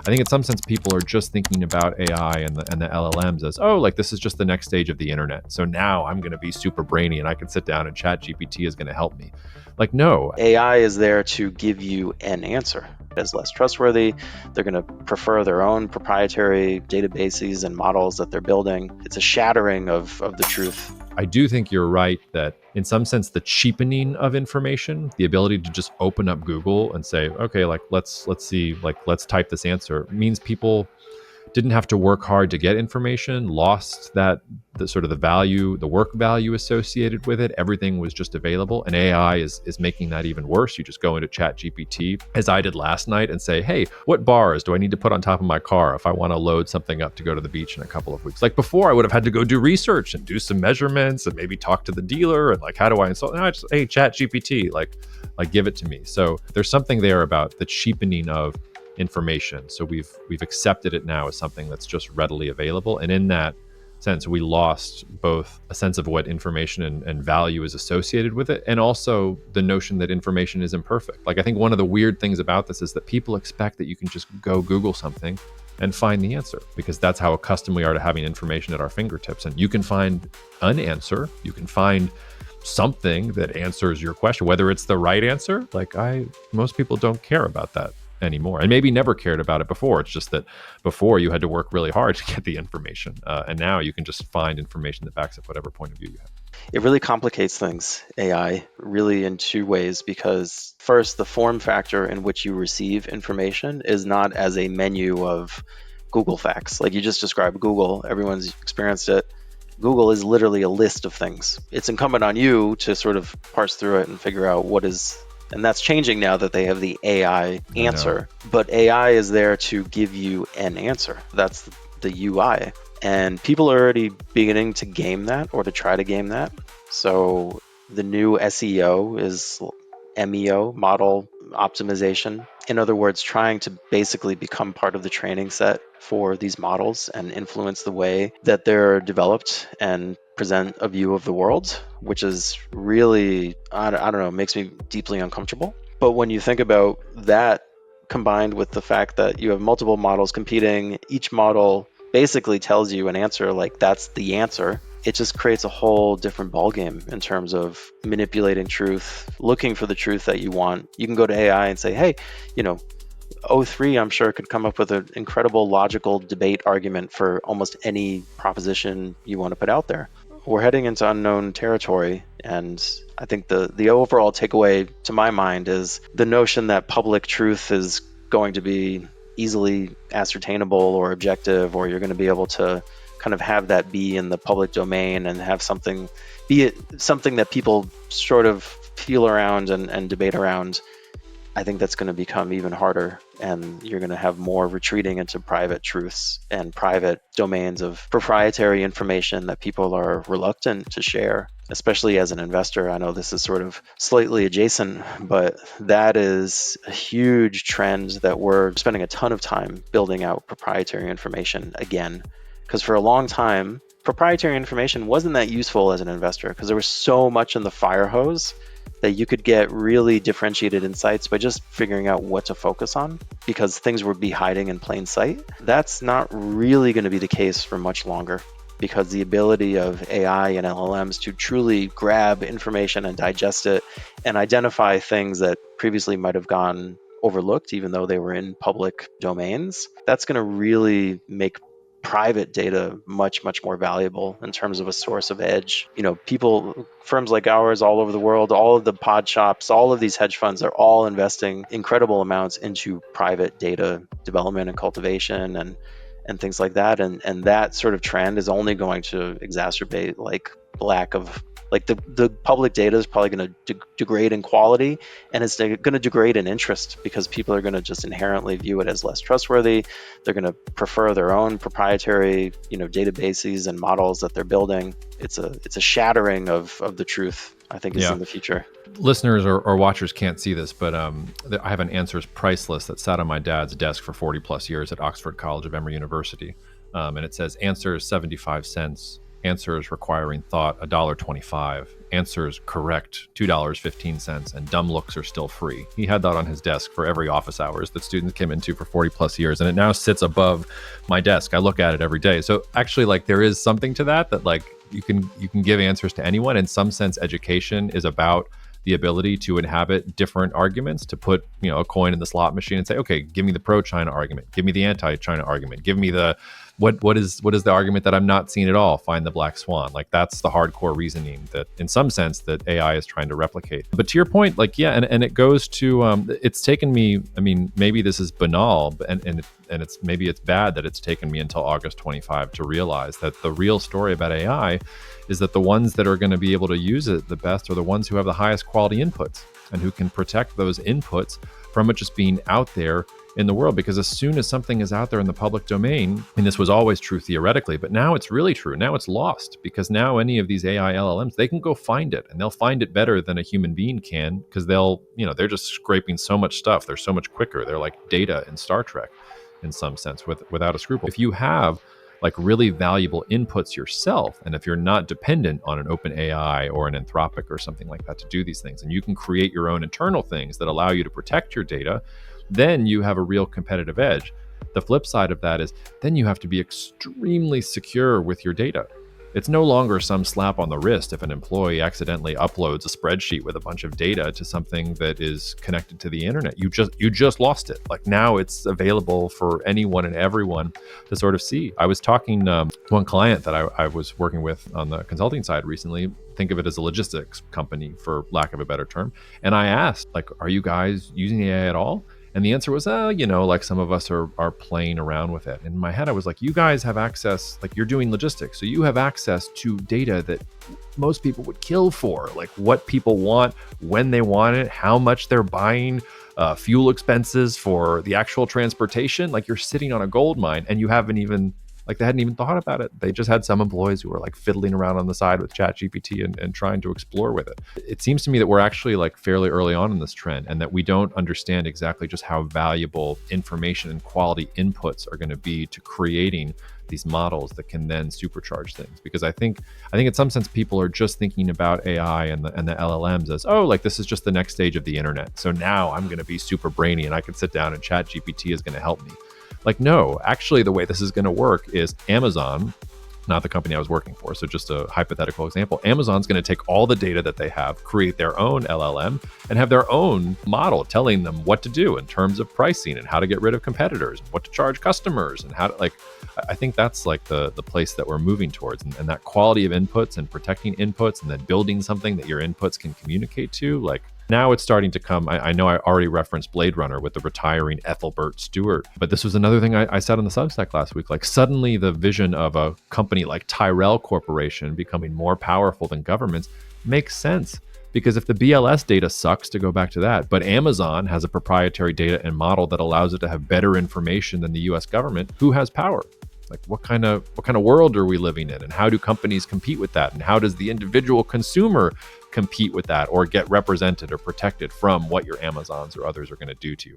I think in some sense people are just thinking about AI and the LLMs as, oh, like this is just the next stage of the internet. So now I'm going to be super brainy and I can sit down and chat GPT is going to help me. Like, no. AI is there to give you an answer. As less trustworthy, they're going to prefer their own proprietary databases and models that they're building. It's a shattering of the truth. I do think you're right that in some sense, the cheapening of information, the ability to just open up Google and say, okay, like let's see, like let's type this answer, means people didn't have to work hard to get information, lost the sort of the value, the work value associated with it. Everything was just available. And AI is making that even worse. You just go into Chat GPT, as I did last night, and say, hey, what bars do I need to put on top of my car if I want to load something up to go to the beach in a couple of weeks? Like before, I would have had to go do research and do some measurements and maybe talk to the dealer and like, how do I install? No, I just, hey, Chat GPT, like give it to me. So there's something there about the cheapening of information. So we've accepted it now as something that's just readily available. And in that sense, we lost both a sense of what information and value is associated with it, and also the notion that information is imperfect. Like I think one of the weird things about this is that people expect that you can just go Google something and find the answer, because that's how accustomed we are to having information at our fingertips. And you can find an answer, you can find something that answers your question, whether it's the right answer. Like most people don't care about that anymore, and maybe never cared about it before. It's just that before you had to work really hard to get the information, and now you can just find information that backs up whatever point of view you have. It really complicates things, AI, really in two ways, because first, the form factor in which you receive information is not as a menu of Google facts. Like you just described Google, everyone's experienced it. Google is literally a list of things. It's incumbent on you to sort of parse through it and figure out what is. And that's changing now that they have the AI answer. But AI is there to give you an answer. That's the UI. And people are already beginning to game that, or to try to game that. So the new SEO is MEO, model optimization. In other words, trying to basically become part of the training set for these models and influence the way that they're developed and present a view of the world, which is really, I don't know, makes me deeply uncomfortable. But when you think about that combined with the fact that you have multiple models competing, each model basically tells you an answer, like that's the answer. It just creates a whole different ballgame in terms of manipulating truth, looking for the truth that you want. You can go to AI and say, hey, O3, I'm sure, could come up with an incredible logical debate argument for almost any proposition you want to put out there. We're heading into unknown territory, and I think the overall takeaway to my mind is the notion that public truth is going to be easily ascertainable or objective, or you're going to be able to kind of have that be in the public domain and have something that people sort of feel around and debate around. I think that's going to become even harder, and you're going to have more retreating into private truths and private domains of proprietary information that people are reluctant to share, especially as an investor. I know this is sort of slightly adjacent, but that is a huge trend that we're spending a ton of time building out proprietary information again, because for a long time, proprietary information wasn't that useful as an investor because there was so much in the fire hose that you could get really differentiated insights by just figuring out what to focus on, because things would be hiding in plain sight. That's not really going to be the case for much longer, because the ability of AI and LLMs to truly grab information and digest it and identify things that previously might have gone overlooked, even though they were in public domains, that's going to really make private data much, much more valuable in terms of a source of edge. Firms like ours all over the world, all of the pod shops, all of these hedge funds are all investing incredible amounts into private data development and cultivation and things like that. And that sort of trend is only going to exacerbate lack of the public data is probably going to degrade in quality, and it's going to degrade in interest, because people are going to just inherently view it as less trustworthy. They're going to prefer their own proprietary, databases and models that they're building. It's a shattering of the truth, I think, is in the future. Listeners or watchers can't see this, but I have an answers price list that sat on my dad's desk for 40 plus years at Oxford College of Emory University. And it says answers 75 cents. Answers requiring thought, $1.25. answers correct, $2.15, and dumb looks are still free. He had that on his desk for every office hours that students came into for 40 plus years, and it now sits above my desk. I look at it every day. So actually, like, there is something to that like you can give answers to anyone. In some sense, education is about the ability to inhabit different arguments, to put, a coin in the slot machine and say, okay, give me the pro-China argument, give me the anti-China argument, give me the what is the argument that I'm not seeing at all, find the black swan. Like, that's the hardcore reasoning that in some sense that AI is trying to replicate. But to your point, like, yeah, and it goes to it's taken me, I mean, maybe this is banal, and it's bad that it's taken me until August 25 to realize that the real story about AI is that the ones that are going to be able to use it the best are the ones who have the highest quality inputs and who can protect those inputs from it just being out there in the world. Because as soon as something is out there in the public domain, and this was always true theoretically, but now it's really true. Now it's lost, because now any of these AI LLMs, they can go find it, and they'll find it better than a human being can, because they're just scraping so much stuff. They're so much quicker. They're like Data in Star Trek in some sense, without a scruple. If you have like really valuable inputs yourself, and if you're not dependent on an open AI or an Anthropic or something like that to do these things, and you can create your own internal things that allow you to protect your data, then you have a real competitive edge. The flip side of that is then you have to be extremely secure with your data. It's no longer some slap on the wrist if an employee accidentally uploads a spreadsheet with a bunch of data to something that is connected to the internet. You just lost it. Like, now it's available for anyone and everyone to sort of see. I was talking to one client that I was working with on the consulting side recently. Think of it as a logistics company, for lack of a better term. And I asked, like, are you guys using AI at all? And the answer was, like, some of us are playing around with it. In my head, I was like, you guys have access, like, you're doing logistics, so you have access to data that most people would kill for, like what people want, when they want it, how much they're buying, fuel expenses for the actual transportation. Like, you're sitting on a gold mine, and you haven't even, like, they hadn't even thought about it. They just had some employees who were like fiddling around on the side with ChatGPT and trying to explore with it. It seems to me that we're actually like fairly early on in this trend, and that we don't understand exactly just how valuable information and quality inputs are going to be to creating these models that can then supercharge things. Because I think in some sense people are just thinking about AI and the LLMs as, oh, like, this is just the next stage of the internet. So now I'm going to be super brainy and I can sit down and ChatGPT is going to help me. Like, no, actually the way this is going to work is Amazon, not the company I was working for, so just a hypothetical example, Amazon's going to take all the data that they have, create their own LLM, and have their own model telling them what to do in terms of pricing and how to get rid of competitors, and what to charge customers, and how to, like, I think that's like the place that we're moving towards, and that quality of inputs and protecting inputs and then building something that your inputs can communicate to, like, now it's starting to come. I know I already referenced Blade Runner with the retiring Ethelbert Stewart, but this was another thing I said on the Substack last week. Like, suddenly the vision of a company like Tyrell Corporation becoming more powerful than governments makes sense. Because if the BLS data sucks, to go back to that, but Amazon has a proprietary data and model that allows it to have better information than the US government, who has power? Like, what kind of world are we living in? And how do companies compete with that? And how does the individual consumer compete with that, or get represented or protected from what your Amazons or others are going to do to you?